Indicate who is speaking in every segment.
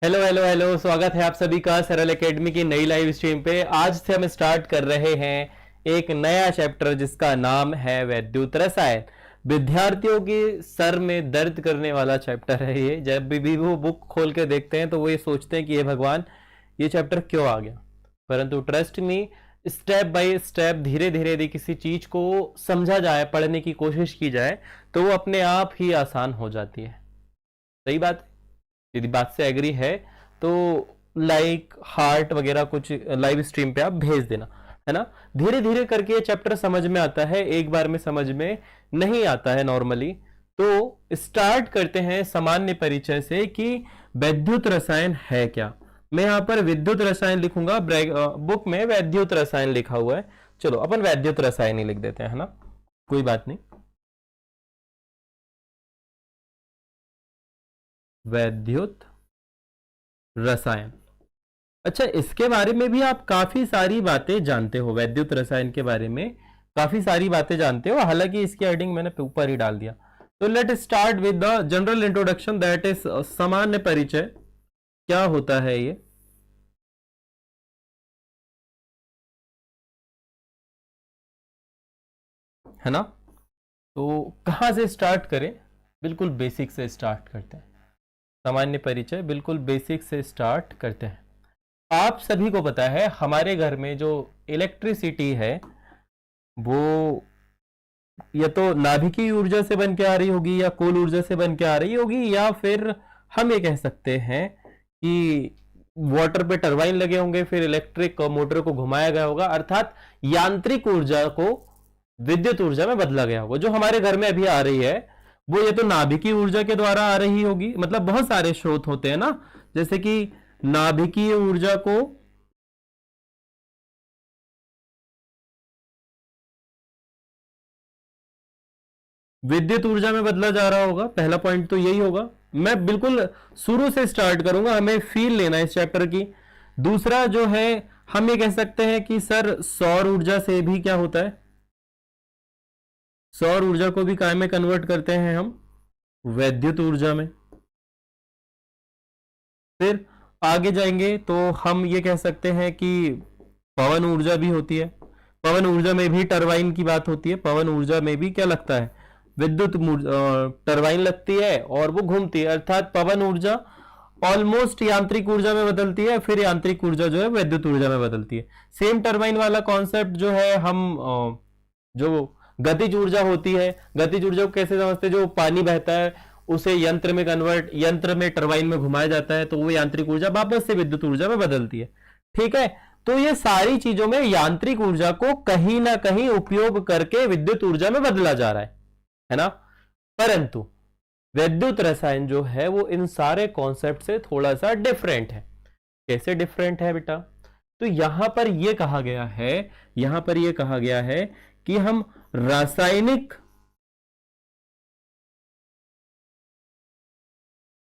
Speaker 1: Hello hello hello, स्वागत है आप सभी का सरल एकेडमी की नई लाइव स्ट्रीम पे। आज से हम स्टार्ट कर रहे हैं एक नया चैप्टर जिसका नाम है वैद्युत रसायन। विद्यार्थियों के सर में दर्द करने वाला चैप्टर है ये। जब भी वो बुक खोल के देखते हैं तो वो ये सोचते हैं कि ये भगवान, ये चैप्टर क्यों आ गया। परंतु trust me, step by step धीरे धीरे यदि किसी चीज को समझा जाए, पढ़ने की कोशिश की जाए तो वो अपने आप ही आसान हो जाती है। सही बात है। यदि बात से एग्री है तो लाइक हार्ट वगैरह कुछ लाइव स्ट्रीम पे आप भेज देना, है ना। धीरे धीरे करके ये चैप्टर समझ में आता है, एक बार में समझ में नहीं आता है नॉर्मली। तो स्टार्ट करते हैं सामान्य परिचय से कि वैद्युत रसायन है क्या। मैं यहां पर विद्युत रसायन लिखूंगा, बुक में वैद्युत रसायन लिखा हुआ है। चलो अपन वैद्युत रसायन ही लिख देते हैं, है ना, कोई बात नहीं। वैद्युत रसायन। अच्छा, इसके बारे में भी आप काफी सारी बातें जानते हो, वैद्युत रसायन के बारे में काफी सारी बातें जानते हो। हालांकि इसकी हेडिंग मैंने ऊपर ही डाल दिया। तो let start with the general introduction, that is सामान्य परिचय। क्या होता है ये, है ना। तो कहां से स्टार्ट करें? बिल्कुल बेसिक से स्टार्ट करते हैं। सामान्य परिचय बिल्कुल बेसिक से स्टार्ट करते हैं। आप सभी को पता है हमारे घर में जो इलेक्ट्रिसिटी है वो या तो नाभिकीय ऊर्जा से बन के आ रही होगी, या कोल ऊर्जा से बन के आ रही होगी, या फिर हम ये कह सकते हैं कि वाटर पे टरबाइन लगे होंगे, फिर इलेक्ट्रिक मोटर को घुमाया गया होगा, अर्थात यांत्रिक ऊर्जा को विद्युत ऊर्जा में बदला गया होगा। जो हमारे घर में अभी आ रही है वो ये तो नाभिकीय ऊर्जा के द्वारा आ रही होगी। मतलब बहुत सारे स्रोत होते हैं ना, जैसे कि नाभिकीय ऊर्जा को विद्युत ऊर्जा में बदला जा रहा होगा। पहला पॉइंट तो यही होगा। मैं बिल्कुल शुरू से स्टार्ट करूंगा, हमें फील लेना है इस चैप्टर की। दूसरा जो है, हम ये कह सकते हैं कि सर सौर ऊर्जा से भी क्या होता है, सौर ऊर्जा को भी काय में कन्वर्ट करते हैं हम, वैद्युत ऊर्जा में। फिर आगे जाएंगे तो हम ये कह सकते हैं कि पवन ऊर्जा भी होती है। पवन ऊर्जा में भी टरबाइन की बात होती है। पवन ऊर्जा में भी क्या लगता है, विद्युत टरबाइन लगती है और वो घूमती है, अर्थात पवन ऊर्जा ऑलमोस्ट यांत्रिक ऊर्जा में बदलती है, फिर यांत्रिक ऊर्जा जो है विद्युत ऊर्जा में बदलती है। सेम टरबाइन वाला कॉन्सेप्ट जो है, हम जो गतिज ऊर्जा होती है, गतिज ऊर्जा को कैसे समझते हैं, जो पानी बहता है उसे यंत्र में टरबाइन में घुमाया जाता है तो वो यांत्रिक ऊर्जा वापस से विद्युत ऊर्जा में बदलती है। ठीक है। तो ये सारी चीजों में यांत्रिक ऊर्जा को कहीं ना कहीं उपयोग करके विद्युत ऊर्जा में बदला जा रहा है ना। परंतु विद्युत रसायन जो है वो इन सारे कॉन्सेप्ट से थोड़ा सा डिफरेंट है। कैसे डिफरेंट है बेटा? तो यहां पर यह कहा गया है, यहां पर यह कहा गया है कि हम रासायनिक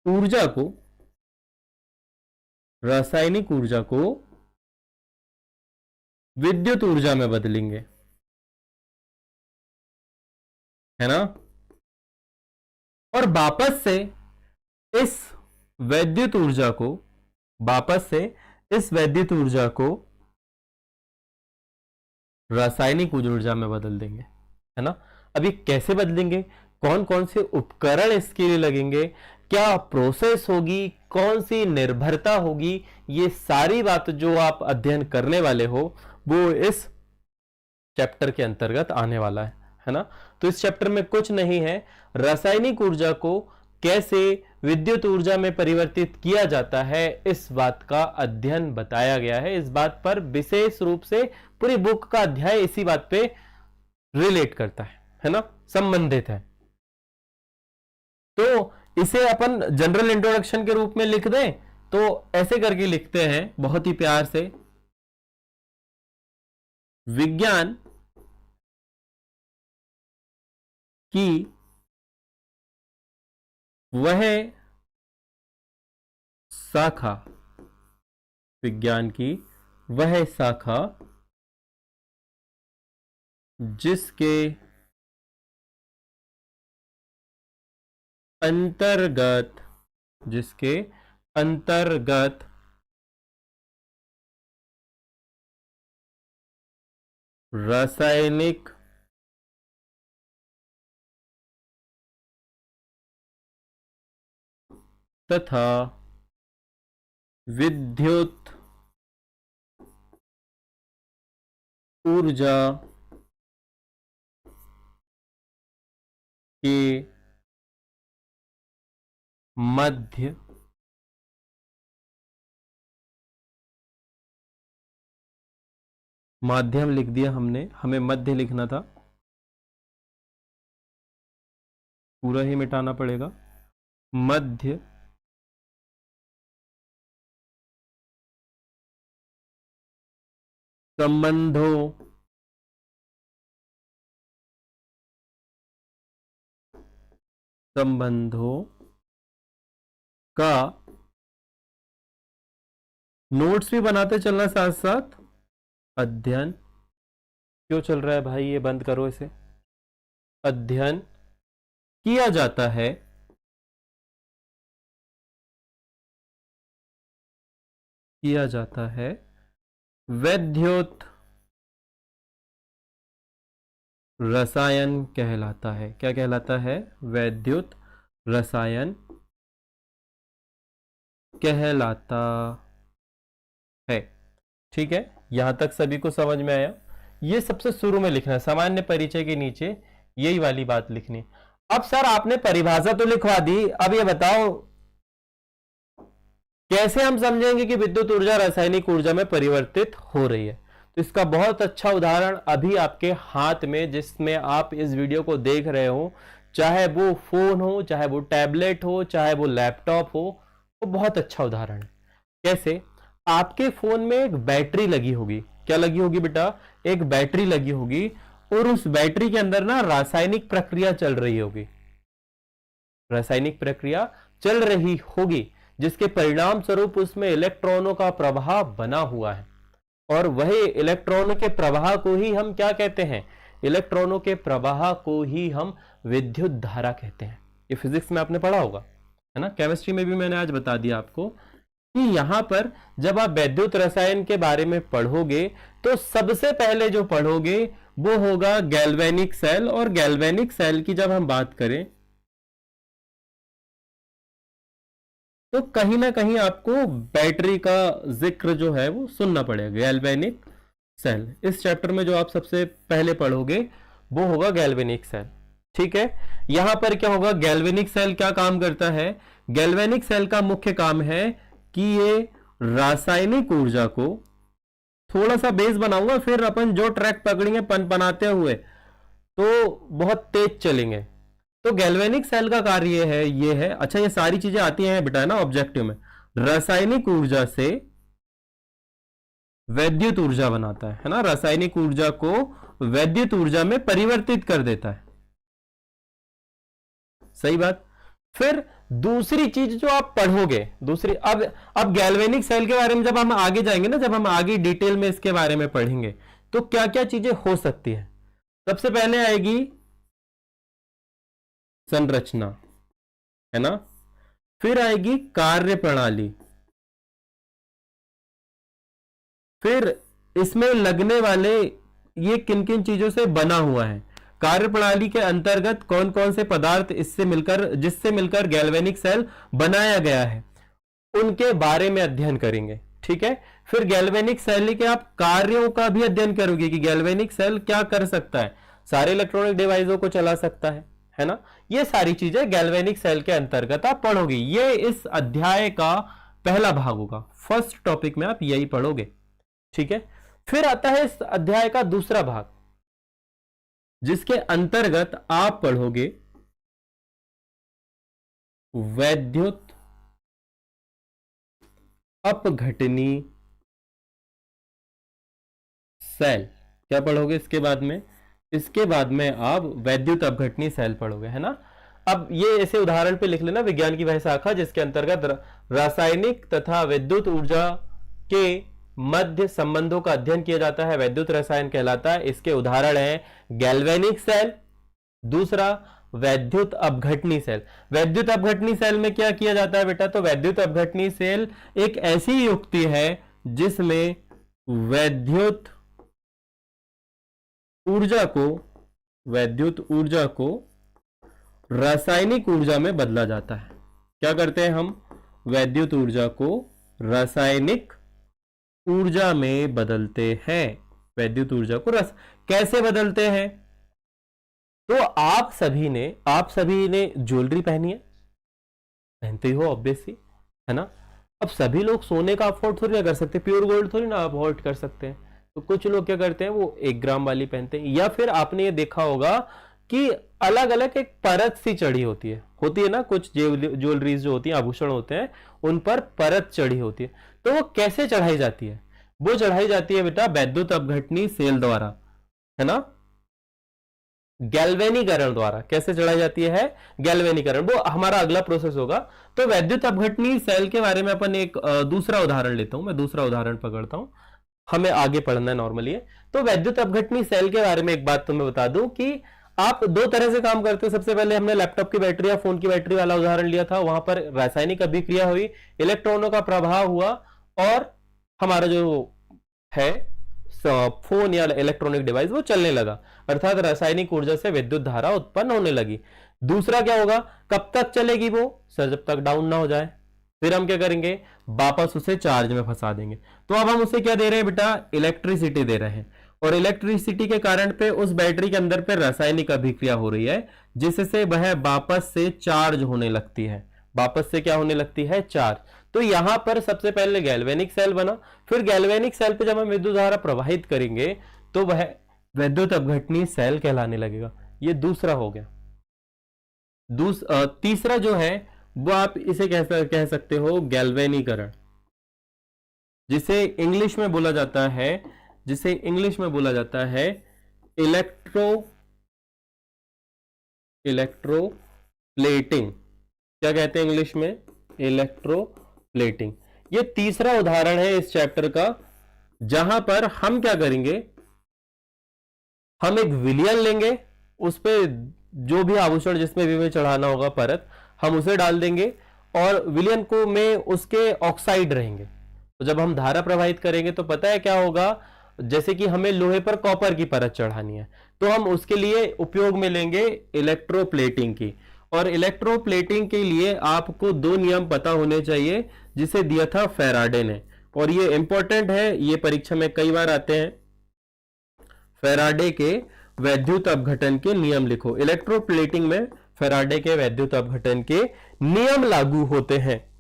Speaker 1: ऊर्जा को, रासायनिक ऊर्जा को विद्युत ऊर्जा में बदलेंगे, है ना। और वापस से इस वैद्युत ऊर्जा को, वापस से इस वैद्युत ऊर्जा को रासायनिक ऊर्जा में बदल देंगे, है ना। अभी कैसे बदलेंगे, कौन कौन से उपकरण इसके लिए लगेंगे, क्या प्रोसेस होगी, कौन सी निर्भरता होगी, ये सारी बात जो आप अध्ययन करने वाले हो वो इस चैप्टर के अंतर्गत आने वाला है ना। तो इस चैप्टर में कुछ नहीं है, रासायनिक ऊर्जा को कैसे विद्युत ऊर्जा में परिवर्तित किया जाता है इस बात का अध्ययन बताया गया है। इस बात पर विशेष रूप से पूरी बुक का अध्याय इसी बात पे रिलेट करता है ना, संबंधित है। तो इसे अपन जनरल इंट्रोडक्शन के रूप में लिख दें तो ऐसे करके लिखते हैं बहुत ही प्यार से, विज्ञान की वह शाखा, विज्ञान की वह शाखा जिसके अंतर्गत, जिसके अंतर्गत रासायनिक तथा विद्युत ऊर्जा के मध्य माध्यम लिख दिया हमने, हमें मध्य लिखना था, पूरा ही मिटाना पड़ेगा। मध्य संबंधों का नोट्स भी बनाते चलना साथ साथ अध्ययन। क्यों चल रहा है भाई, ये बंद करो इसे। अध्ययन किया जाता है वैद्युत रसायन कहलाता है। क्या कहलाता है? वैद्युत रसायन कहलाता है। ठीक है, यहां तक सभी को समझ में आया? ये सबसे शुरू में लिखना है, सामान्य परिचय के नीचे यही वाली बात लिखनी। अब सर आपने परिभाषा तो लिखवा दी, अब ये बताओ कैसे हम समझेंगे कि विद्युत ऊर्जा रासायनिक ऊर्जा में परिवर्तित हो रही है। तो इसका बहुत अच्छा उदाहरण अभी आपके हाथ में, जिसमें आप इस वीडियो को देख रहे हो, चाहे वो फोन हो, चाहे वो टैबलेट हो, चाहे वो लैपटॉप हो, वो बहुत अच्छा उदाहरण है। कैसे? आपके फोन में एक बैटरी लगी होगी। क्या लगी होगी बेटा? एक बैटरी लगी होगी, और उस बैटरी के अंदर ना रासायनिक प्रक्रिया चल रही होगी, रासायनिक प्रक्रिया चल रही होगी, जिसके परिणाम स्वरूप उसमें इलेक्ट्रॉनों का प्रवाह बना हुआ है। और वही इलेक्ट्रॉनों के प्रवाह को ही हम क्या कहते हैं? इलेक्ट्रॉनों के प्रवाह को ही हम विद्युत धारा कहते हैं। ये फिजिक्स में आपने पढ़ा होगा, है ना? केमिस्ट्री में भी मैंने आज बता दिया आपको कि यहां पर जब आप वैद्युत रसायन के बारे में पढ़ोगे तो सबसे पहले जो पढ़ोगे वो होगा गैल्वेनिक सेल। और गैल्वेनिक सेल की जब हम बात करें तो कहीं ना कहीं आपको बैटरी का जिक्र जो है वो सुनना पड़ेगा। गैल्वेनिक सेल इस चैप्टर में जो आप सबसे पहले पढ़ोगे वो होगा गैल्वेनिक सेल। ठीक है, यहां पर क्या होगा? गैल्वेनिक सेल क्या काम करता है? गैल्वेनिक सेल का मुख्य काम है कि ये रासायनिक ऊर्जा को, थोड़ा सा बेस बनाऊंगा फिर अपन जो ट्रैक पकड़ेंगे पनपनाते हुए तो बहुत तेज चलेंगे। तो गैल्वेनिक सेल का कार्य है, ये है, अच्छा ये सारी चीजें आती हैं बेटा, है ना, ऑब्जेक्टिव में। रासायनिक ऊर्जा से वैद्युत ऊर्जा बनाता है ना, रासायनिक ऊर्जा को वैद्युत ऊर्जा में परिवर्तित कर देता है। सही बात। फिर दूसरी चीज जो आप पढ़ोगे, दूसरी, अब गैल्वेनिक सेल के बारे में जब हम आगे जाएंगे ना, जब हम आगे डिटेल में इसके बारे में पढ़ेंगे तो क्या क्या चीजें हो सकती है। सबसे पहले आएगी संरचना, है ना, फिर आएगी कार्य प्रणाली, फिर इसमें लगने वाले ये किन किन चीजों से बना हुआ है, कार्य प्रणाली के अंतर्गत कौन कौन से पदार्थ जिससे मिलकर गैल्वेनिक सेल बनाया गया है, उनके बारे में अध्ययन करेंगे। ठीक है, फिर गैल्वेनिक सेल के आप कार्यों का भी अध्ययन करोगे कि गैल्वेनिक सेल क्या कर सकता है, सारे इलेक्ट्रॉनिक डिवाइसों को चला सकता है ना। ये सारी चीजें गैल्वेनिक सेल के अंतर्गत आप पढ़ोगे। ये इस अध्याय का पहला भाग होगा, फर्स्ट टॉपिक में आप यही पढ़ोगे। ठीक है, फिर आता है इस अध्याय का दूसरा भाग, जिसके अंतर्गत आप पढ़ोगे वैद्युत अपघटनी सेल। क्या पढ़ोगे इसके बाद में? इसके बाद में आप वैद्युत अपघटनी सेल पढ़ोगे, है ना। अब ये ऐसे उदाहरण पे लिख लेना, विज्ञान की वह शाखा जिसके अंतर्गत रासायनिक तथा विद्युत ऊर्जा के मध्य संबंधों का अध्ययन किया जाता है, वैद्युत रसायन कहलाता है। इसके उदाहरण हैं गैल्वेनिक सेल, दूसरा वैद्युत अपघटनी सेल। वैद्युत अपघटनी सेल में क्या किया जाता है बेटा? तो वैद्युत अपघटनी सेल एक ऐसी युक्ति है जिसमें वैद्युत ऊर्जा को रासायनिक ऊर्जा में बदला जाता है। क्या करते हैं हम? वैद्युत ऊर्जा को रासायनिक ऊर्जा में बदलते हैं। वैद्युत ऊर्जा को कैसे बदलते हैं? तो आप सभी ने ज्वेलरी पहनी है, पहनते ही हो ऑब्वियसली, है ना। अब सभी लोग सोने का अफोर्ड थोड़ी ना कर सकते, प्योर गोल्ड थोड़ी ना अफोर्ड कर सकते हैं। तो कुछ लोग क्या करते हैं, वो 1 ग्राम वाली पहनते हैं, या फिर आपने ये देखा होगा कि अलग अलग एक परत सी चढ़ी होती है ना। कुछ ज्वेलरीज जो होती है, आभूषण होते हैं, उन पर परत चढ़ी होती है। तो वो कैसे चढ़ाई जाती है? वो चढ़ाई जाती है बेटा वैद्युत अपघटनी सेल द्वारा, है ना, गैल्वेनीकरण द्वारा। कैसे चढ़ाई जाती है? गैल्वेनीकरण। वो हमारा अगला प्रोसेस होगा। तो वैद्युत अपघटनी सेल के बारे में अपन एक दूसरा उदाहरण लेता हूं, मैं दूसरा उदाहरण पकड़ता हूं, हमें आगे पढ़ना है नॉर्मली। तो वैद्युत अपघटनी सेल के बारे में एक बात तुम्हें बता दूं कि आप 2 तरह से काम करते हो। सबसे पहले हमने लैपटॉप की बैटरी या फोन की बैटरी वाला उदाहरण लिया था, वहां पर रासायनिक अभिक्रिया हुई, इलेक्ट्रॉनों का प्रभाव हुआ और हमारा जो है फोन या इलेक्ट्रॉनिक डिवाइस वो चलने लगा, अर्थात रासायनिक ऊर्जा से विद्युत धारा उत्पन्न होने लगी। दूसरा क्या होगा? कब तक चलेगी वो? सर जब तक डाउन ना हो जाए। फिर हम क्या करेंगे? वापस उसे चार्ज में फंसा देंगे। तो अब हम उसे क्या दे रहे हैं बेटा? इलेक्ट्रिसिटी दे रहे हैं, और इलेक्ट्रिसिटी के कारण पे उस बैटरी के अंदर पे रासायनिक अभिक्रिया हो रही है, जिससे वह वापस से चार्ज होने लगती है। वापस से क्या होने लगती है? चार्ज। तो यहां पर सबसे पहले गैल्वेनिक सेल बना, फिर गैल्वेनिक सेल पे जब हम विद्युत धारा प्रवाहित करेंगे तो वह वैद्युत अपघटनी सेल कहलाने लगेगा। ये दूसरा हो गया। तीसरा जो है वो आप इसे कह सकते हो गैल्वेनीकरण, जिसे इंग्लिश में बोला जाता है इलेक्ट्रोप्लेटिंग। क्या कहते हैं इंग्लिश में? इलेक्ट्रोप्लेटिंग। ये तीसरा उदाहरण है इस चैप्टर का, जहां पर हम क्या करेंगे? हम एक विलयन लेंगे, उस पे जो भी आभूषण जिसमें भी चढ़ाना होगा परत, हम उसे डाल देंगे, और विलयन को में उसके ऑक्साइड रहेंगे। तो जब हम धारा प्रवाहित करेंगे तो पता है क्या होगा? जैसे कि हमें लोहे पर कॉपर की परत चढ़ानी है, तो हम उसके लिए उपयोग में लेंगे इलेक्ट्रोप्लेटिंग की। और इलेक्ट्रोप्लेटिंग के लिए आपको 2 नियम पता होने चाहिए, जिसे दिया था फैराडे ने, और ये इंपॉर्टेंट है, ये परीक्षा में कई बार आते हैं। फैराडे के वैद्युत अपघटन के नियम लिखो। इलेक्ट्रोप्लेटिंग में फैराडे के वैद्युत अपघटन के नियम लागू होते हैं,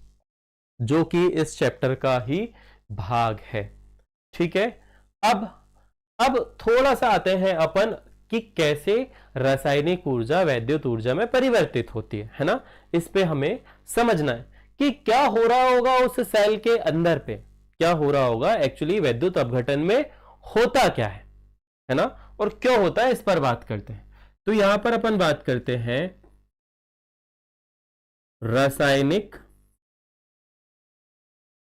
Speaker 1: जो कि इस चैप्टर का ही भाग है। ठीक है। अब थोड़ा सा आते हैं अपन कि कैसे रासायनिक ऊर्जा वैद्युत ऊर्जा में परिवर्तित होती है ना। इस पे हमें समझना है कि क्या हो रहा होगा उस सेल के अंदर पे, क्या हो रहा होगा एक्चुअली वैद्युत अपघटन में, होता क्या है ना, और क्यों होता है, इस पर बात करते हैं। तो यहां पर अपन बात करते हैं रासायनिक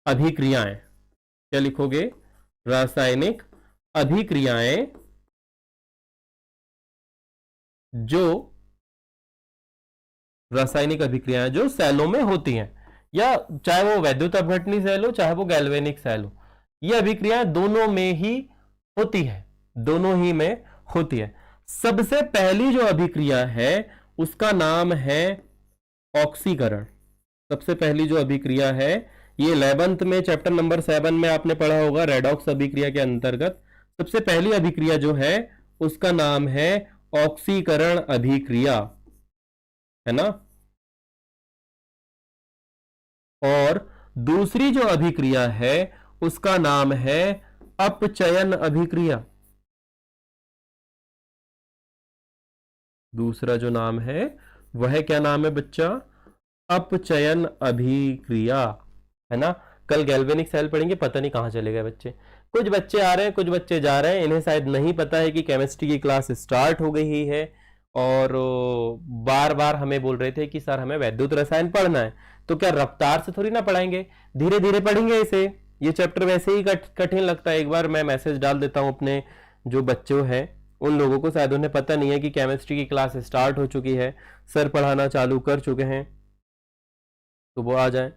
Speaker 1: अभिक्रियाएं। क्या लिखोगे? रासायनिक अभिक्रियाएं जो सेलों में होती हैं, या चाहे वो वैद्युत अपघटनी सेल हो चाहे वो गैल्वेनिक सेल हो, ये अभिक्रियाएं दोनों में ही होती है, दोनों ही में होती है। सबसे पहली जो अभिक्रिया है उसका नाम है ऑक्सीकरण। सबसे पहली जो अभिक्रिया है, ये 11th में चैप्टर नंबर 7 में आपने पढ़ा होगा, रेडॉक्स अभिक्रिया के अंतर्गत सबसे पहली अभिक्रिया जो है उसका नाम है ऑक्सीकरण अभिक्रिया, है ना। और दूसरी जो अभिक्रिया है उसका नाम है अपचयन अभिक्रिया। दूसरा जो नाम है वह क्या नाम है बच्चा? अपचयन अभिक्रिया, है ना। कल गैल्वेनिक सेल पढ़ेंगे, पता नहीं कहां चले गए बच्चे। कुछ बच्चे आ रहे हैं, कुछ बच्चे जा रहे हैं, इन्हें शायद नहीं पता है कि केमिस्ट्री की क्लास स्टार्ट हो गई है, और बार बार हमें बोल रहे थे कि सर हमें वैद्युत रसायन पढ़ना है। तो क्या रफ्तार से थोड़ी ना पढ़ाएंगे, धीरे धीरे पढ़ेंगे इसे। ये चैप्टर वैसे ही कठिन लगता है। एक बार मैं मैसेज डाल देता हूं अपने जो बच्चों हैं उन लोगों को शायद उन्हें पता नहीं है कि केमिस्ट्री की क्लास स्टार्ट हो चुकी है, सर पढ़ाना चालू कर चुके हैं, तो वो आ जाए।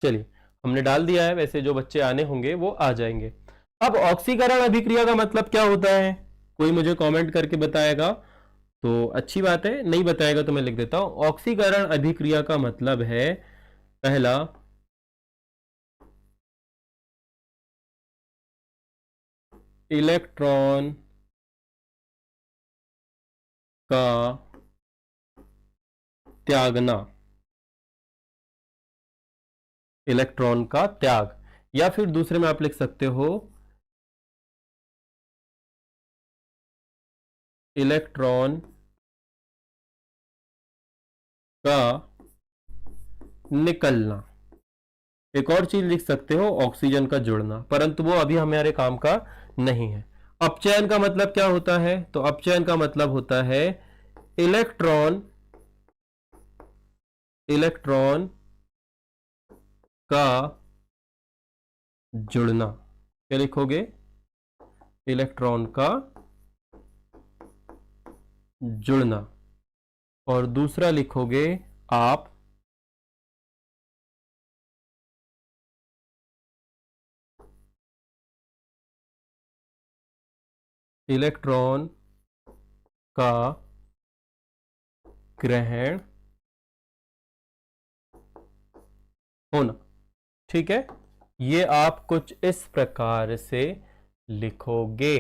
Speaker 1: चलिए, हमने डाल दिया है, वैसे जो बच्चे आने होंगे वो आ जाएंगे। अब ऑक्सीकरण अभिक्रिया का मतलब क्या होता है, कोई मुझे कमेंट करके बताएगा तो अच्छी बात है, नहीं बताएगा तो मैं लिख देता हूं। ऑक्सीकरण अभिक्रिया का मतलब है, पहला, इलेक्ट्रॉन का त्यागना, इलेक्ट्रॉन का त्याग, या फिर दूसरे में आप लिख सकते हो इलेक्ट्रॉन का निकलना। एक और चीज लिख सकते हो, ऑक्सीजन का जुड़ना, परंतु वो अभी हमारे काम का नहीं है। अपचयन का मतलब क्या होता है, तो अपचयन का मतलब होता है इलेक्ट्रॉन, इलेक्ट्रॉन का जुड़ना। क्या लिखोगे, इलेक्ट्रॉन का जुड़ना। और दूसरा लिखोगे आप इलेक्ट्रॉन का ग्रहण होना। ठीक है, ये आप कुछ इस प्रकार से लिखोगे।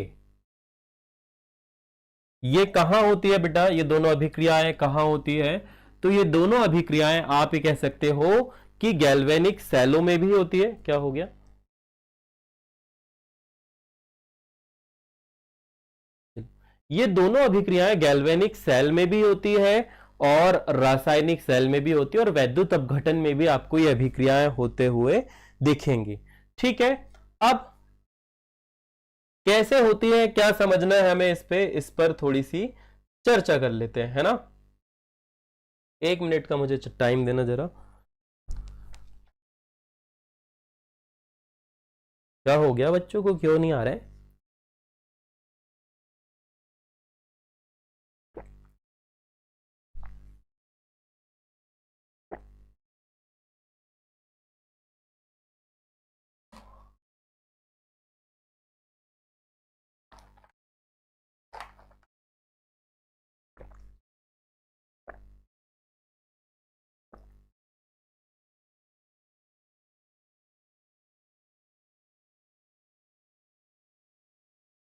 Speaker 1: ये कहां होती है बेटा, ये दोनों अभिक्रियाएं कहां होती है, तो ये दोनों अभिक्रियाएं आप ये कह सकते हो कि गैल्वेनिक सेलों में भी होती है। क्या हो गया, ये दोनों अभिक्रियाएं गैल्वेनिक सेल में भी होती है और रासायनिक सेल में भी होती है, और वैद्युत अपघटन में भी आपको ये अभिक्रियाएं होते हुए दिखेंगी। ठीक है, अब कैसे होती है, क्या समझना है हमें, इस पर थोड़ी सी चर्चा कर लेते हैं, है ना। 1 मिनट का मुझे टाइम देना जरा। क्या हो गया बच्चों को, क्यों नहीं आ रहा है।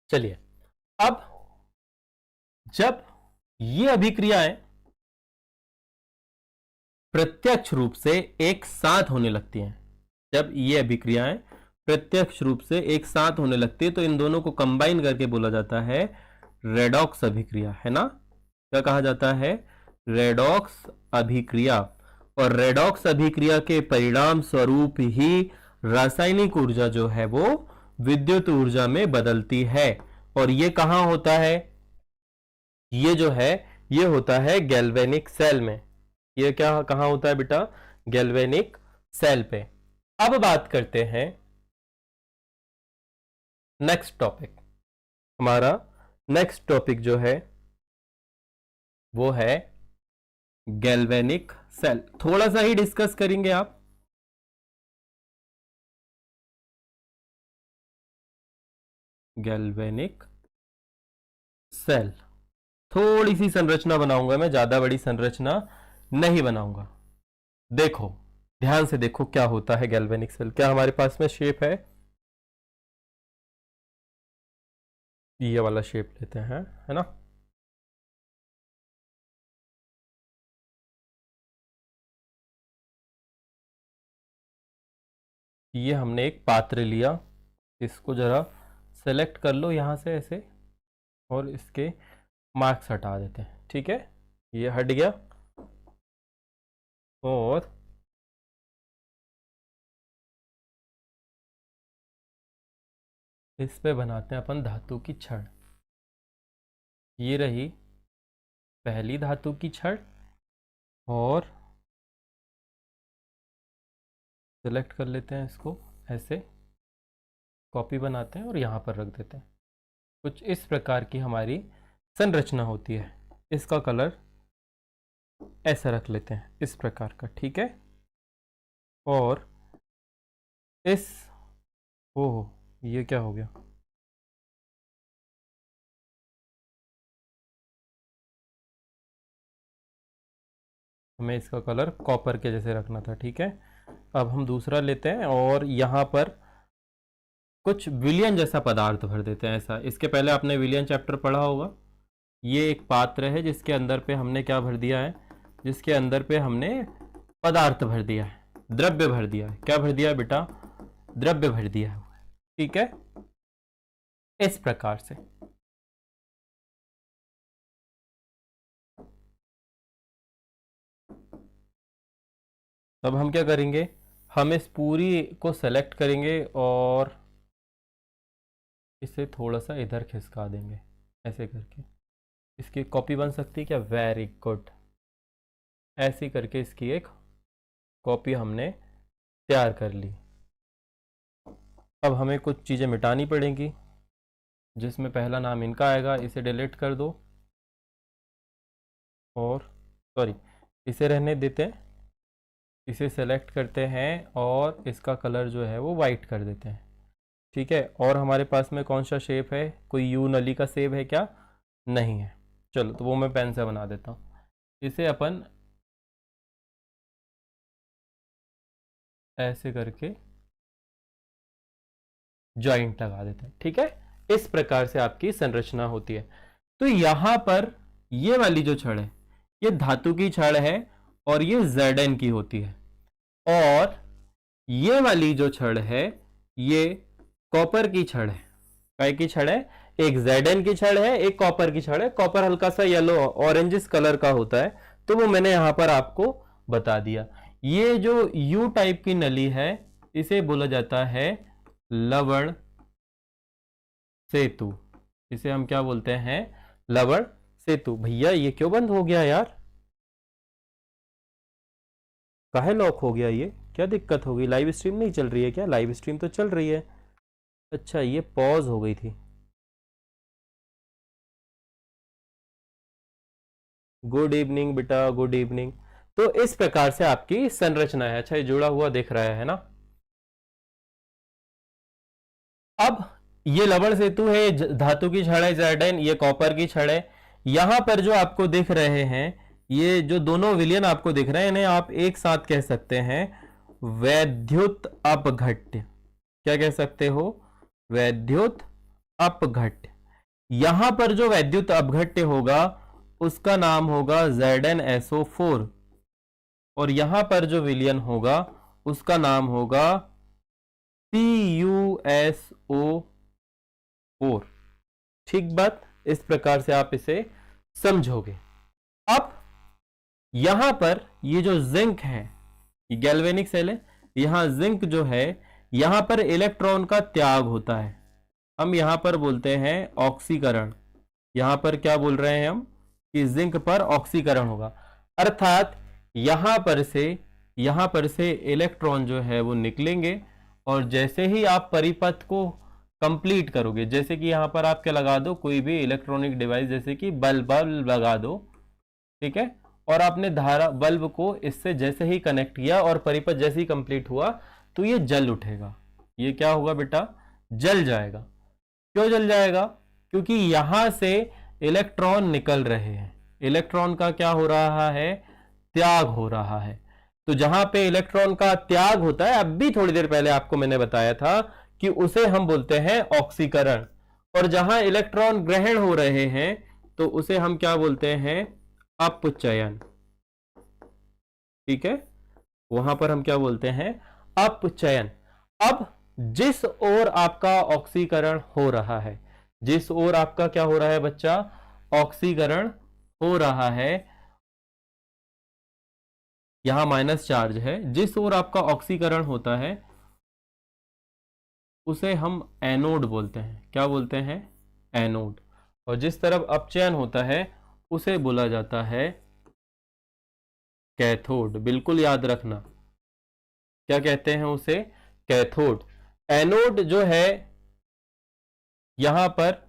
Speaker 1: चलिए, अब जब ये अभिक्रियाएं प्रत्यक्ष रूप से एक साथ होने लगती हैं, जब ये अभिक्रियाएं प्रत्यक्ष रूप से एक साथ होने लगती है, तो इन दोनों को कंबाइन करके बोला जाता है रेडॉक्स अभिक्रिया, है ना। क्या कहा जाता है, रेडॉक्स अभिक्रिया। और रेडॉक्स अभिक्रिया के परिणाम स्वरूप ही रासायनिक ऊर्जा जो है वो विद्युत ऊर्जा में बदलती है। और ये कहां होता है, ये जो है ये होता है गैल्वेनिक सेल में। ये क्या कहां होता है बेटा, गैल्वेनिक सेल पे। अब बात करते हैं नेक्स्ट टॉपिक, हमारा नेक्स्ट टॉपिक जो है वो है गैल्वेनिक सेल। थोड़ा सा ही डिस्कस करेंगे आप। गैल्वेनिक सेल, थोड़ी सी संरचना बनाऊंगा मैं, ज्यादा बड़ी संरचना नहीं बनाऊंगा। देखो, ध्यान से देखो क्या होता है गैल्वेनिक सेल। क्या हमारे पास में शेप है, ये वाला शेप लेते हैं, है ना। ये हमने एक पात्र लिया, इसको जरा सेलेक्ट कर लो यहां से ऐसे, और इसके मार्क्स हटा देते हैं। ठीक है, ये हट गया। और इस पे बनाते हैं अपन धातु की छड़। ये रही पहली धातु की छड़, और सेलेक्ट कर लेते हैं इसको, ऐसे कॉपी बनाते हैं और यहाँ पर रख देते हैं। कुछ इस प्रकार की हमारी संरचना होती है। इसका कलर ऐसा रख लेते हैं, इस प्रकार का, ठीक है। और इस ओह ये क्या हो गया, हमें इसका कलर कॉपर के जैसे रखना था, ठीक है। अब हम दूसरा लेते हैं और यहाँ पर कुछ विलयन जैसा पदार्थ भर देते हैं ऐसा। इसके पहले आपने विलयन चैप्टर पढ़ा होगा। ये एक पात्र है जिसके अंदर पे हमने क्या भर दिया है, जिसके अंदर पे हमने पदार्थ भर दिया है, द्रव्य भर दिया है। क्या भर दिया है बेटा, द्रव्य भर दिया है, ठीक है। इस प्रकार से अब हम क्या करेंगे, हम इस पूरी को सेलेक्ट करेंगे और इसे थोड़ा सा इधर खिसका देंगे ऐसे करके। इसकी कॉपी बन सकती है क्या, वेरी गुड। ऐसे करके इसकी एक कॉपी हमने तैयार कर ली। अब हमें कुछ चीज़ें मिटानी पड़ेंगी, जिसमें पहला नाम इनका आएगा, इसे डिलीट कर दो और सॉरी इसे रहने देते हैं। इसे सेलेक्ट करते हैं और इसका कलर जो है वो वाइट कर देते हैं, ठीक है। और हमारे पास में कौन सा शेप है, कोई यू नली का शेप है क्या, नहीं है। चलो तो वो मैं पेन से बना देता हूँ। इसे अपन ऐसे करके जॉइंट लगा देते हैं, ठीक है। इस प्रकार से आपकी संरचना होती है। तो यहां पर ये वाली जो छड़ है ये धातु की छड़ है और ये Zn की होती है। और ये वाली जो छड़ है ये कॉपर की छड़ है। काय की छड़ है, एक Zn की छड़ है, एक कॉपर की छड़ है। कॉपर हल्का सा येलो ऑरेंजिस कलर का होता है, तो वो मैंने यहां पर आपको बता दिया। ये जो यू टाइप की नली है इसे बोला जाता है लवण सेतु। इसे हम क्या बोलते हैं, लवण सेतु। भैया ये क्यों बंद हो गया यार, काहे लॉक हो गया, ये क्या दिक्कत हो गई, लाइव स्ट्रीम नहीं चल रही है क्या, लाइव स्ट्रीम तो चल रही है। अच्छा ये पॉज हो गई थी। गुड इवनिंग बेटा, गुड इवनिंग। तो इस प्रकार से आपकी संरचना है। अच्छा ये जुड़ा हुआ दिख रहा है ना। अब ये लवण सेतु है, धातु की छड़ है Zn, ये कॉपर की छड़ है। यहां पर जो आपको दिख रहे हैं, ये जो दोनों विलयन आपको दिख रहे हैं, इन्हें आप एक साथ कह सकते हैं वैद्युत अपघट्य। क्या कह सकते हो, वैद्युत अपघट्य। यहां पर जो वैद्युत अपघट्य होगा उसका नाम होगा ZnSO4 और यहां पर जो विलयन होगा उसका नाम होगा CuSO4। ठीक बात, इस प्रकार से आप इसे समझोगे। अब यहां पर ये जो जिंक है, ये गैल्वेनिक सेल है, यहां जिंक जो है यहां पर इलेक्ट्रॉन का त्याग होता है। हम यहां पर बोलते हैं ऑक्सीकरण। यहां पर क्या बोल रहे हैं हम कि जिंक पर ऑक्सीकरण होगा, अर्थात यहां पर से इलेक्ट्रॉन जो है वो निकलेंगे और जैसे ही आप परिपथ को कंप्लीट करोगे, जैसे कि यहां पर आप क्या लगा दो, कोई भी इलेक्ट्रॉनिक डिवाइस जैसे कि बल्ब लगा दो, ठीक है। और आपने धारा बल्ब को इससे जैसे ही कनेक्ट किया और परिपथ जैसे ही कंप्लीट हुआ तो ये जल उठेगा। ये क्या होगा बेटा, जल जाएगा। क्यों जल जाएगा, क्योंकि यहां से इलेक्ट्रॉन निकल रहे हैं, इलेक्ट्रॉन का क्या हो रहा है, त्याग हो रहा है। तो जहां पे इलेक्ट्रॉन का त्याग होता है, अब भी थोड़ी देर पहले आपको मैंने बताया था कि उसे हम बोलते हैं ऑक्सीकरण। और जहां इलेक्ट्रॉन ग्रहण हो रहे हैं तो उसे हम क्या बोलते हैं, अपचयन। ठीक है, वहां पर हम क्या बोलते हैं, अपचयन। अब जिस ओर आपका ऑक्सीकरण हो रहा है, जिस ओर आपका क्या हो रहा है बच्चा, ऑक्सीकरण हो रहा है, यहां माइनस चार्ज है, जिस ओर आपका ऑक्सीकरण होता है उसे हम एनोड बोलते हैं। क्या बोलते हैं, एनोड। और जिस तरफ अपचयन होता है उसे बोला जाता है कैथोड। बिल्कुल याद रखना, क्या कहते हैं उसे, कैथोड। एनोड जो है यहां पर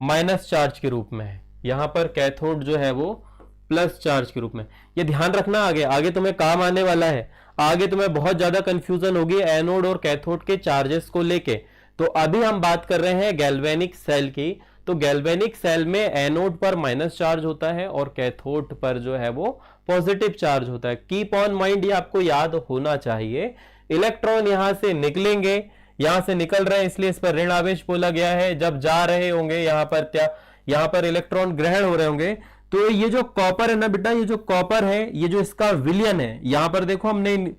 Speaker 1: माइनस चार्ज के रूप में है, यहां पर कैथोड जो है वो प्लस चार्ज के रूप में। ये ध्यान रखना, आगे आगे तुम्हें काम आने वाला है, आगे तुम्हें बहुत ज्यादा कंफ्यूजन होगी एनोड और कैथोड के चार्जेस को लेके। तो अभी हम बात कर रहे हैं गैल्वेनिक सेल की। तो गैल्वेनिक सेल में एनोड पर माइनस चार्ज होता है और कैथोड पर जो है वो पॉजिटिव चार्ज होता है। कीप ऑन माइंड, ये आपको याद होना चाहिए। इलेक्ट्रॉन यहां से निकलेंगे, यहां से निकल रहे हैं इसलिए इस पर ऋण आवेश बोला गया है। जब जा रहे होंगे यहां पर इलेक्ट्रॉन ग्रहण हो रहे होंगे। तो ये जो कॉपर है ना बेटा, ये जो कॉपर है, ये जो इसका विलयन है, यहां पर देखो हमने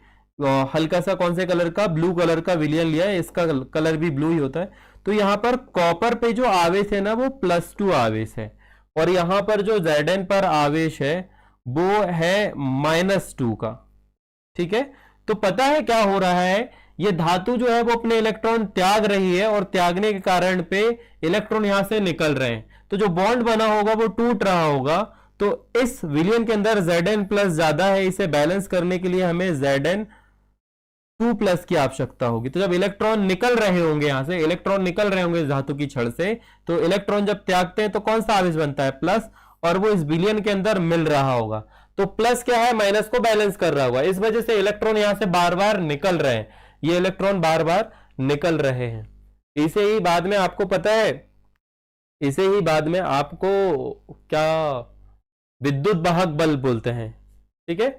Speaker 1: हल्का सा कौन से कलर का, ब्लू कलर का विलयन लिया है, इसका कलर भी ब्लू ही होता है। तो यहां पर कॉपर पे जो आवेश है ना वो +2 आवेश है, और यहां पर जो Zn पर आवेश है वो है -2 का। ठीक है, तो पता है क्या हो रहा है, ये धातु जो है वो अपने इलेक्ट्रॉन त्याग रही है, और त्यागने के कारण पे इलेक्ट्रॉन यहां से निकल रहे हैं। तो जो बॉन्ड बना होगा वो टूट रहा होगा। तो इस विलयन के अंदर Zn+ ज्यादा है, इसे बैलेंस करने के लिए हमें Zn2+ की आवश्यकता होगी। तो जब इलेक्ट्रॉन निकल रहे होंगे, यहां से इलेक्ट्रॉन निकल रहे होंगे इस धातु की छड़ से, तो इलेक्ट्रॉन जब त्यागते हैं तो कौन सा आवेश बनता है, प्लस, और वो इस विलयन के अंदर मिल रहा होगा। तो प्लस क्या है, माइनस को बैलेंस कर रहा होगा। इस वजह से इलेक्ट्रॉन यहां से बार बार निकल रहे हैं, ये इलेक्ट्रॉन बार बार निकल रहे हैं। इसे ही बाद में आपको पता है, इसे ही बाद में आपको क्या विद्युत वाहक बल बोलते हैं। ठीक है,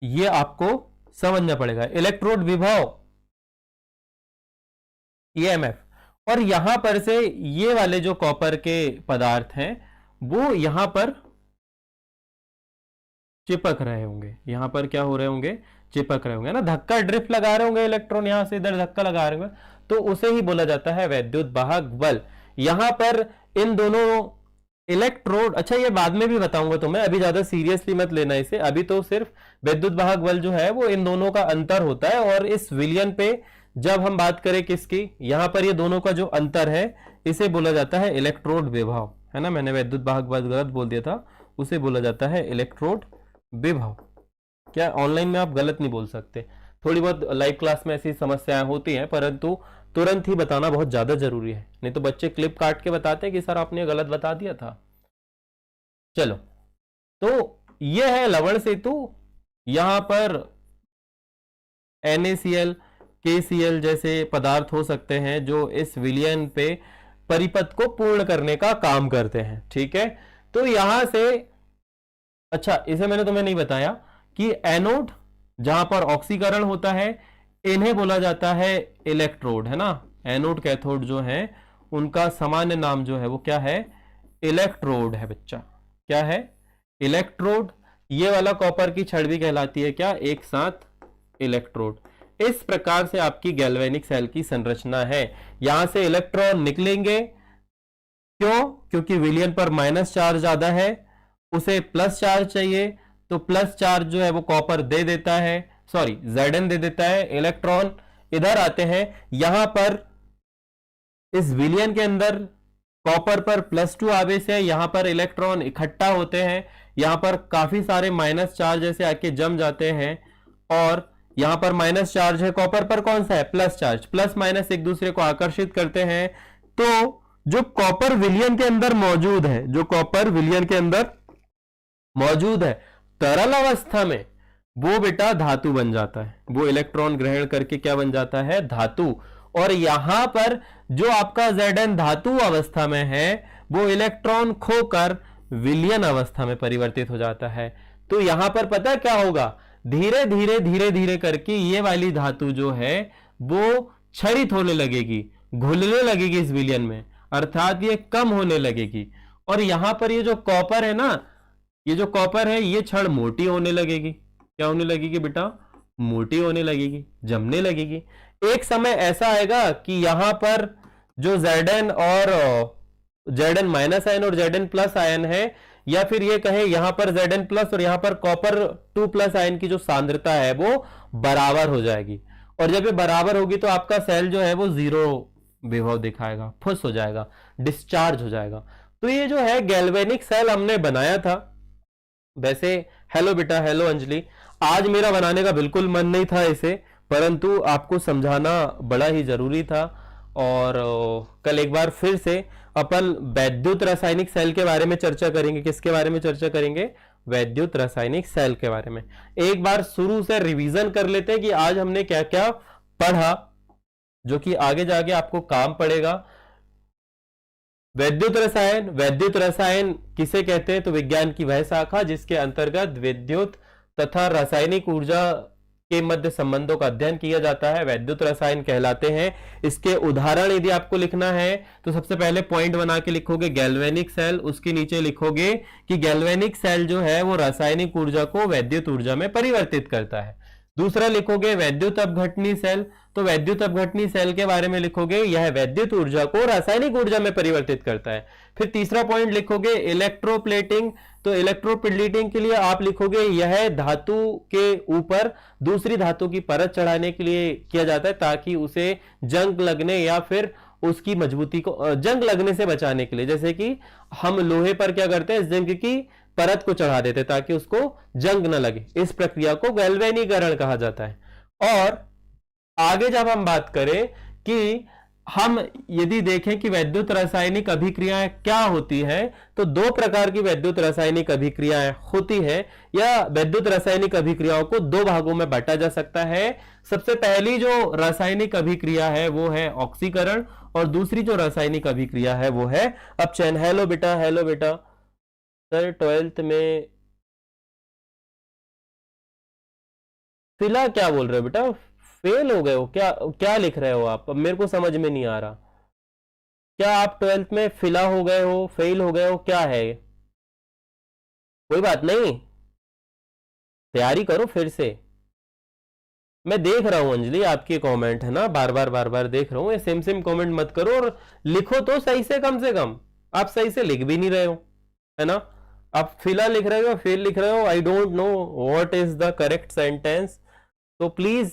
Speaker 1: ये आपको समझना पड़ेगा। इलेक्ट्रोड विभव EMF, और यहां पर से ये वाले जो कॉपर के पदार्थ हैं वो यहां पर चिपक रहे होंगे, यहां पर क्या हो रहे होंगे, चिपक रहे होंगे ना, धक्का ड्रिफ्ट लगा रहे होंगे इलेक्ट्रॉन, यहां से इधर धक्का लगा रहे होंगे, तो उसे ही बोला जाता है वैद्युत वाहक बल। यहां पर इन दोनों इलेक्ट्रोड, अच्छा ये बाद में भी बताऊंगा तुम्हें, अभी ज्यादा सीरियसली मत लेना इसे, अभी तो सिर्फ विद्युत वाहक बल जो है वो इन दोनों का अंतर होता है। और इस विलयन पे जब हम बात करें किसकी, यहां पर ये दोनों का जो अंतर है इसे बोला जाता है इलेक्ट्रोड विभव, है ना, मैंने विद्युत वाहक बल गलत बोल दिया था, उसे बोला जाता है इलेक्ट्रोड विभव। क्या ऑनलाइन में आप गलत नहीं बोल सकते, थोड़ी बहुत लाइव क्लास में ऐसी समस्याएं होती हैं, परंतु तुरंत ही बताना बहुत ज्यादा जरूरी है, नहीं तो बच्चे क्लिप काट के बताते हैं कि सर आपने गलत बता दिया था। चलो, तो ये है लवण सेतु। यहां पर NaCl, KCl जैसे पदार्थ हो सकते हैं जो इस विलयन पे परिपथ को पूर्ण करने का काम करते हैं। ठीक है, तो यहां से, अच्छा इसे मैंने तुम्हें नहीं बताया कि एनोड जहां पर ऑक्सीकरण होता है इन्हें बोला जाता है इलेक्ट्रोड, है ना। एनोड कैथोड जो है उनका सामान्य नाम जो है वो क्या है, इलेक्ट्रोड है बच्चा। क्या है, इलेक्ट्रोड। ये वाला कॉपर की छड़ भी कहलाती है क्या, एक साथ इलेक्ट्रोड। इस प्रकार से आपकी गैल्वेनिक सेल की संरचना है। यहां से इलेक्ट्रॉन निकलेंगे, क्यों, क्योंकि विलयन पर माइनस चार्ज ज्यादा है, उसे प्लस चार्ज चाहिए, तो प्लस चार्ज जो है वो कॉपर दे देता है, सॉरी Zn दे देता है। इलेक्ट्रॉन इधर आते हैं, यहां पर इस विलयन के अंदर कॉपर पर +2 आवेश है, यहां पर इलेक्ट्रॉन इकट्ठा होते हैं, यहां पर काफी सारे माइनस चार्ज ऐसे आके जम जाते हैं, और यहां पर माइनस चार्ज है, कॉपर पर कौन सा है, प्लस चार्ज, प्लस माइनस एक दूसरे को आकर्षित करते हैं। तो जो कॉपर विलयन के अंदर मौजूद है, जो कॉपर विलयन के अंदर मौजूद है तरल अवस्था में, वो बेटा धातु बन जाता है, वो इलेक्ट्रॉन ग्रहण करके क्या बन जाता है, धातु। और यहां पर जो आपका Zn धातु अवस्था में है वो इलेक्ट्रॉन खोकर विलयन अवस्था में परिवर्तित हो जाता है। तो यहां पर पता क्या होगा, धीरे धीरे करके ये वाली धातु जो है वो क्षरित होने लगेगी, घुलने लगेगी इस विलयन में, अर्थात ये कम होने लगेगी। और यहां पर ये जो कॉपर है ना, ये जो कॉपर है ये छड़ मोटी होने लगेगी। क्या होने लगेगी बेटा, मोटी होने लगेगी, जमने लगेगी। एक समय ऐसा आएगा कि यहां पर जो Zn और Zn- आयन और Zn+ आयन है, या फिर ये कहे यहां पर Zn+ और यहां पर कॉपर 2+ आयन की जो सांद्रता है वो बराबर हो जाएगी। और जब ये बराबर होगी तो आपका सेल जो है वो 0 विभव दिखाएगा, फुस हो जाएगा, डिस्चार्ज हो जाएगा। तो ये जो है गैल्वेनिक सेल हमने बनाया था। वैसे हेलो बेटा, हेलो अंजलि। आज मेरा बनाने का बिल्कुल मन नहीं था इसे, परंतु आपको समझाना बड़ा ही जरूरी था। और कल एक बार फिर से अपन वैद्युत रासायनिक सेल के बारे में चर्चा करेंगे। किसके बारे में चर्चा करेंगे? वैद्युत रासायनिक सेल के बारे में। एक बार शुरू से रिवीजन कर लेते हैं कि आज हमने क्या क्या पढ़ा, जो कि आगे जाके आपको काम पड़ेगा। वैद्युत रसायन, वैद्युत रसायन किसे कहते हैं? तो विज्ञान की वह शाखा जिसके अंतर्गत विद्युत तथा रासायनिक ऊर्जा के मध्य संबंधों का अध्ययन किया जाता है, वैद्युत रसायन कहलाते हैं। इसके उदाहरण यदि आपको लिखना है तो सबसे पहले पॉइंट बना के लिखोगे गैल्वेनिक सेल, उसके नीचे लिखोगे कि गैल्वेनिक सेल जो है वो रासायनिक ऊर्जा को वैद्युत ऊर्जा में परिवर्तित करता है। दूसरा लिखोगे वैद्युत अपघटनी सेल, तो वैद्युत अपघटनी सेल के बारे में लिखोगे यह वैद्युत ऊर्जा को रासायनिक ऊर्जा में परिवर्तित करता है। फिर तीसरा पॉइंट लिखोगे इलेक्ट्रोप्लेटिंग, तो इलेक्ट्रोप्लेटिंग के लिए आप लिखोगे यह धातु के ऊपर दूसरी धातु की परत चढ़ाने के लिए किया जाता है, ताकि उसे जंग लगने या फिर उसकी मजबूती को जंग लगने से बचाने के लिए। जैसे कि हम लोहे पर क्या करते हैं, जिंक की परत को चढ़ा देते ताकि उसको जंग न लगे। इस प्रक्रिया को गैल्वेनीकरण कहा जाता है। और आगे जब हम बात करें कि हम यदि देखें कि वैद्युत रासायनिक अभिक्रियाएं क्या होती है, तो दो प्रकार की वैद्युत रासायनिक अभिक्रियाएं होती है, या वैद्युत रासायनिक अभिक्रियाओं को दो भागों में बांटा जा सकता है। सबसे पहली जो रासायनिक अभिक्रिया है वो है ऑक्सीकरण, और दूसरी जो रासायनिक अभिक्रिया है वो है अपचयन। हेलो बेटा, हेलो बेटा। सर 12th में फिला क्या बोल रहे हो बेटा? फेल हो गए हो क्या? क्या लिख रहे हो आप? अब मेरे को समझ में नहीं आ रहा। क्या आप 12th में फिला हो गए हो, फेल हो गए हो, क्या है? कोई बात नहीं, तैयारी करो फिर से। मैं देख रहा हूं अंजलि आपके कमेंट, है ना, बार बार देख रहा हूं। ये सेम सेम कमेंट मत करो, और लिखो तो सही से कम। आप सही से लिख भी नहीं रहे हो, है ना। आप फिला लिख रहे हो, फेल लिख रहे हो। I don't know what is the correct sentence, तो प्लीज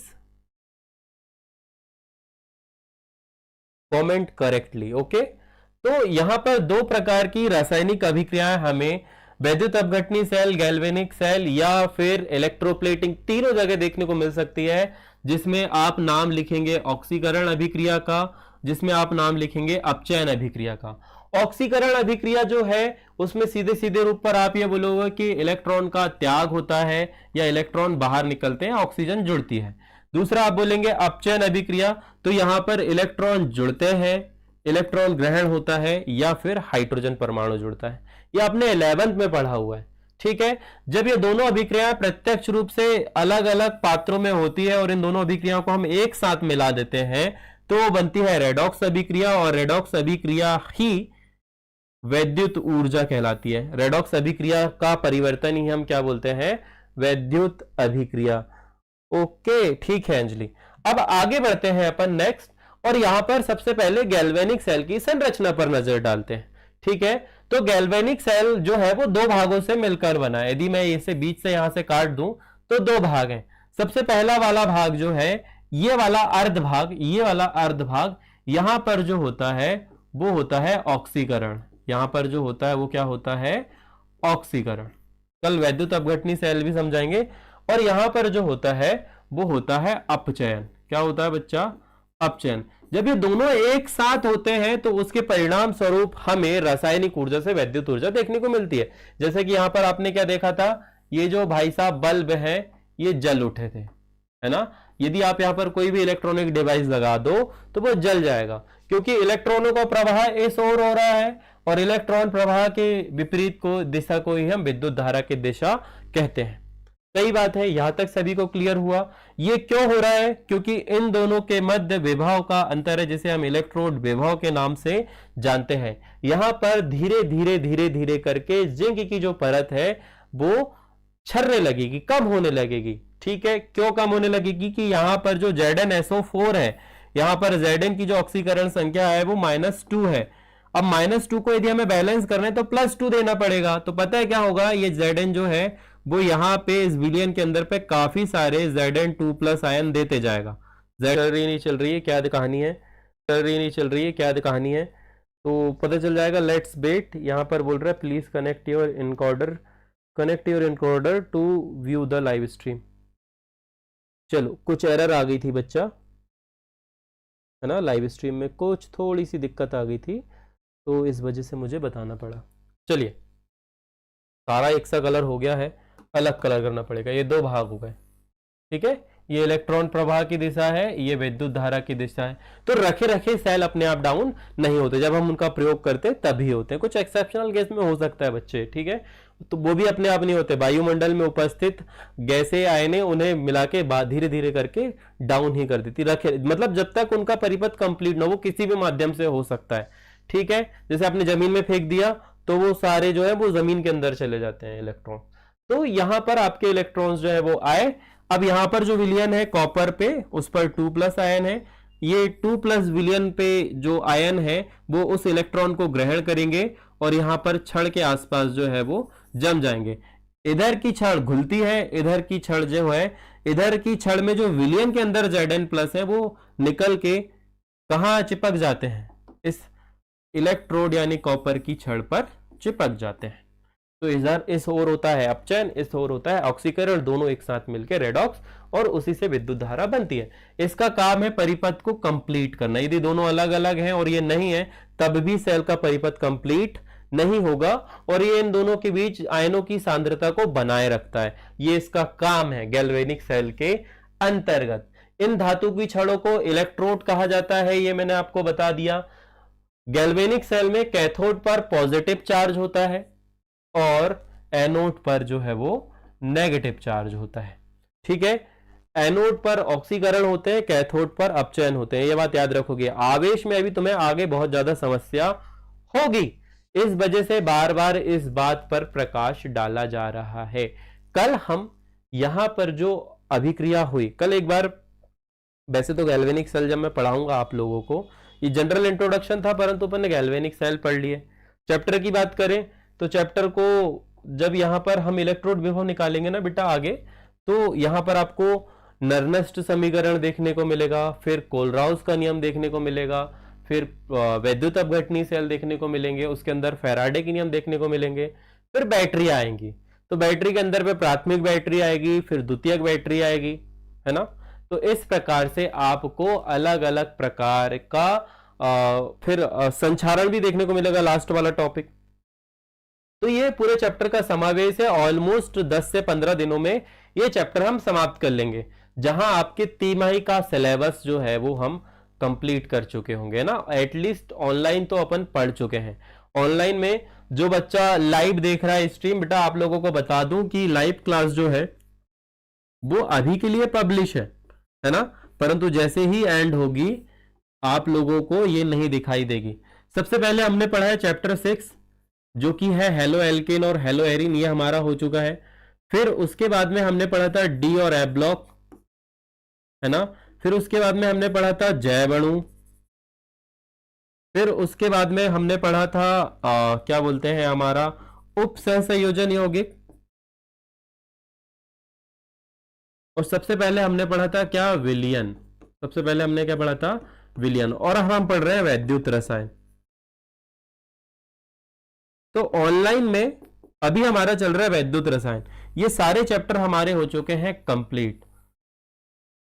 Speaker 1: कमेंट करेक्टली। ओके, तो यहां पर दो प्रकार की रासायनिक अभिक्रियाएं हमें वैद्युत अपघटनी सेल, गैल्वेनिक सेल या फिर इलेक्ट्रोप्लेटिंग, तीनों जगह देखने को मिल सकती है, जिसमें आप नाम लिखेंगे ऑक्सीकरण अभिक्रिया का, जिसमें आप नाम लिखेंगे अपचयन अभिक्रिया का। ऑक्सीकरण अभिक्रिया जो है उसमें सीधे सीधे रूप पर आप ये बोलोगे कि इलेक्ट्रॉन का त्याग होता है या इलेक्ट्रॉन बाहर निकलते हैं, ऑक्सीजन जुड़ती है। दूसरा आप बोलेंगे अपचयन अभिक्रिया, तो यहां पर इलेक्ट्रॉन जुड़ते हैं, इलेक्ट्रॉन ग्रहण होता है, या फिर हाइड्रोजन परमाणु जुड़ता है। ये आपने 11th में पढ़ा हुआ है, ठीक है। जब ये दोनों अभिक्रियाएं प्रत्यक्ष रूप से अलग अलग पात्रों में होती है और इन दोनों अभिक्रियाओं को हम एक साथ मिला देते हैं, तो बनती है रेडॉक्स अभिक्रिया, और रेडॉक्स अभिक्रिया ही वैद्युत ऊर्जा कहलाती है। रेडॉक्स अभिक्रिया का परिवर्तन ही हम क्या बोलते हैं? वैद्युत अभिक्रिया। ओके, ठीक है अंजलि। अब आगे बढ़ते हैं अपन नेक्स्ट, और यहां पर सबसे पहले गैल्वेनिक सेल की संरचना पर नजर डालते हैं, ठीक है। तो गैल्वेनिक सेल जो है वो दो भागों से मिलकर बना है। यदि मैं इसे बीच से यहां से काट दूं तो दो भाग हैं। सबसे पहला वाला भाग जो है, ये वाला अर्ध भाग, ये वाला अर्ध भाग, यहां पर जो होता है वो होता है ऑक्सीकरण। यहां पर जो होता है वो क्या होता है? ऑक्सीकरण। कल वैद्युत अपघटनी सेल भी समझाएंगे। और यहां पर जो होता है वो होता है अपचयन। क्या होता है बच्चा? अपचयन। जब ये दोनों एक साथ होते हैं तो उसके परिणाम स्वरूप हमें रासायनिक ऊर्जा से वैद्युत ऊर्जा देखने को मिलती है। जैसे कि यहां पर आपने क्या देखा था, ये जो भाई साहब बल्ब है ये जल उठे थे, है ना। यदि आप यहां पर कोई भी इलेक्ट्रॉनिक डिवाइस लगा दो तो वो जल जाएगा, क्योंकि इलेक्ट्रॉनों का प्रवाह इस ओर हो रहा है, और इलेक्ट्रॉन प्रवाह के विपरीत को दिशा को ही हम विद्युत धारा की दिशा कहते हैं। सही बात है, यहां तक सभी को क्लियर हुआ। ये क्यों हो रहा है? क्योंकि इन दोनों के मध्य विभव का अंतर है, जिसे हम इलेक्ट्रोड विभव के नाम से जानते हैं। यहां पर धीरे धीरे धीरे धीरे करके जिंक की जो परत है वो छरने लगेगी, कम होने लगेगी, ठीक है। क्यों कम होने लगेगी? कि यहां पर जो Zn-SO4 है, यहां पर Zn की जो ऑक्सीकरण संख्या है वो -2 है। अब -2 को यदि हमें बैलेंस करना है तो +2 देना पड़ेगा। तो पता है क्या होगा, ये Zn जो है वो यहाँ पे इस विलियन के अंदर पे काफी सारे Zn2+ आयन देते जाएगा। चल रही नहीं चल रही है, क्या कहानी है? चल रही नहीं चल रही है, क्या कहानी है? तो पता चल जाएगा। Let's wait. यहाँ पर बोल रहा है please connect your encoder to view the live stream. चलो, कुछ एरर आ गई थी बच्चा, है ना, लाइव स्ट्रीम में कुछ थोड़ी सी दिक्कत आ गई थी, तो इस वजह से मुझे बताना पड़ा। चलिए, सारा एक सा कलर हो गया है, अलग कलर करना पड़ेगा, ये दो भाग हो गए, ठीक है। ये इलेक्ट्रॉन प्रवाह की दिशा है, ये विद्युत धारा की दिशा है। तो रखे रखे सेल अपने आप डाउन नहीं होते, जब हम उनका प्रयोग करते तभी होते हैं। कुछ एक्सेप्शनल केस में हो सकता है बच्चे, ठीक है, तो वो भी अपने आप नहीं होते। वायुमंडल में उपस्थित गैसें आयनें उन्हें मिला के धीरे धीरे करके डाउन ही कर देती, रखे मतलब जब तक उनका परिपथ कंप्लीट ना हो, वो किसी भी माध्यम से हो सकता है, ठीक है। जैसे आपने जमीन में फेंक दिया तो वो सारे जो है वो जमीन के अंदर चले जाते हैं इलेक्ट्रॉन। तो यहां पर आपके इलेक्ट्रॉन्स जो है वो आए। अब यहां पर जो विलियन है कॉपर पे, उस पर 2+ आयन है, ये 2+ विलियन पे जो आयन है वो उस इलेक्ट्रॉन को ग्रहण करेंगे और यहां पर छड़ के आसपास जो है वो जम जाएंगे। इधर की छड़ घुलती है, इधर की छड़ जो है, इधर की छड़ में जो विलियन के अंदर Zn+ है वो निकल के कहां चिपक जाते हैं, इस इलेक्ट्रोड यानी कॉपर की छड़ पर चिपक जाते हैं। तो इधर इस ओर होता है अपचयन, इस ओर होता है ऑक्सीकरण, दोनों एक साथ मिलकर रेडॉक्स, और उसी से विद्युत धारा बनती है। इसका काम है परिपथ को कंप्लीट करना। यदि दोनों अलग अलग हैं और ये नहीं है, तब भी सेल का परिपथ कंप्लीट नहीं होगा, और ये इन दोनों के बीच आयनों की सांद्रता को बनाए रखता है। ये इसका काम है गैल्वेनिक सेल के अंतर्गत। इन धातु की छड़ों को इलेक्ट्रोड कहा जाता है, ये मैंने आपको बता दिया। गैल्वेनिक सेल में कैथोड पर पॉजिटिव चार्ज होता है और एनोड पर जो है वो नेगेटिव चार्ज होता है, ठीक है। एनोड पर ऑक्सीकरण होते हैं, कैथोड पर अपचयन होते हैं, ये बात याद रखोगे। आवेश में अभी तुम्हें आगे बहुत ज्यादा समस्या होगी, इस वजह से बार बार इस बात पर प्रकाश डाला जा रहा है। कल हम यहां पर जो अभिक्रिया हुई, कल एक बार, वैसे तो गैल्वेनिक सेल जब मैं पढ़ाऊंगा आप लोगों को, ये जनरल इंट्रोडक्शन था, परंतु अपन ने गैल्वेनिक सेल पढ़ लिए। चैप्टर की बात करें तो चैप्टर को जब यहां पर हम इलेक्ट्रोड विभव निकालेंगे ना बेटा आगे, तो यहां पर आपको नर्नेस्ट समीकरण देखने को मिलेगा, फिर कोलराउस का नियम देखने को मिलेगा, फिर वैद्युत अपघटनी सेल देखने को मिलेंगे, उसके अंदर फैराडे के नियम देखने को मिलेंगे, फिर बैटरी आएंगी। तो बैटरी के अंदर पे प्राथमिक बैटरी आएगी, फिर द्वितीयक बैटरी आएगी, है ना। तो इस प्रकार से आपको अलग अलग प्रकार का फिर संचारण भी देखने को मिलेगा, लास्ट वाला टॉपिक। तो ये पूरे चैप्टर का समावेश है। ऑलमोस्ट 10 से 15 दिनों में ये चैप्टर हम समाप्त कर लेंगे, जहां आपके तिमाही का सिलेबस जो है वो हम कंप्लीट कर चुके होंगे ना। एटलीस्ट ऑनलाइन तो अपन पढ़ चुके हैं। ऑनलाइन में जो बच्चा लाइव देख रहा है स्ट्रीम, बेटा आप लोगों को बता दूं कि लाइव क्लास जो है वो अभी के लिए पब्लिश है ना, परंतु जैसे ही एंड होगी आप लोगों को ये नहीं दिखाई देगी। सबसे पहले हमने पढ़ा है चैप्टर 6 जो कि है हेलो एल्केन और हेलो एरिन, ये हमारा हो चुका है। फिर उसके बाद में हमने पढ़ा था डी और एफ ब्लॉक, है ना। फिर उसके बाद में हमने पढ़ा था जैव अणु। फिर उसके बाद में हमने पढ़ा था क्या बोलते हैं हमारा उप सहसंयोजन यौगिक। और सबसे पहले हमने पढ़ा था क्या, विलियन। सबसे पहले हमने क्या पढ़ा था, विलियन। और अब हम पढ़ रहे हैं वैद्युत रसायन। तो ऑनलाइन में अभी हमारा चल रहा है वैद्युत रसायन। ये सारे चैप्टर हमारे हो चुके हैं कंप्लीट,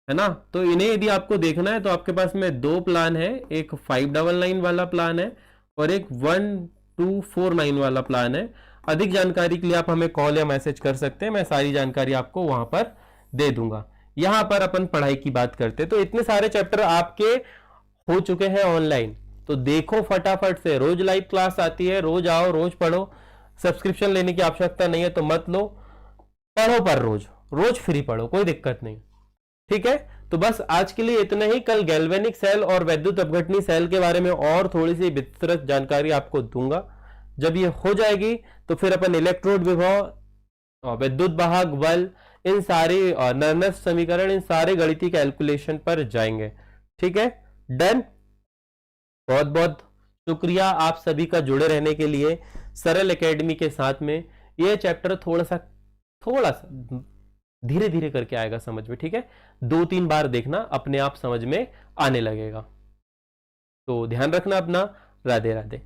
Speaker 1: है ना। तो इन्हें यदि आपको देखना है तो आपके पास में दो प्लान है, एक 599 वाला प्लान है और एक 1249 वाला प्लान है। अधिक जानकारी के लिए आप हमें कॉल या मैसेज कर सकते हैं, मैं सारी जानकारी आपको वहां पर दे दूंगा। यहां पर अपन पढ़ाई की बात करते हैं। तो इतने सारे चैप्टर आपके हो चुके हैं ऑनलाइन, तो देखो फटाफट से। रोज लाइव क्लास आती है, रोज आओ, रोज पढ़ो। सब्सक्रिप्शन लेने की आवश्यकता नहीं है तो मत लो, पढ़ो पर रोज रोज फ्री पढ़ो, कोई दिक्कत नहीं, ठीक है। तो बस आज के लिए इतना ही। कल गैल्वेनिक सेल और वैद्युत अपघटनी सेल के बारे में और थोड़ी सी विस्तृत जानकारी आपको दूंगा। जब ये हो जाएगी तो फिर अपन इलेक्ट्रोड विभव, विद्युत वाहक बल, इन सारे नर्नेस्ट समीकरण, इन सारे गणितीय कैलकुलेशन पर जाएंगे, ठीक है। डन। बहुत बहुत शुक्रिया आप सभी का जुड़े रहने के लिए सरल एकेडमी के साथ में। ये चैप्टर थोड़ा सा धीरे धीरे करके आएगा समझ में, ठीक है। 2-3 बार देखना, अपने आप समझ में आने लगेगा। तो ध्यान रखना अपना। राधे राधे।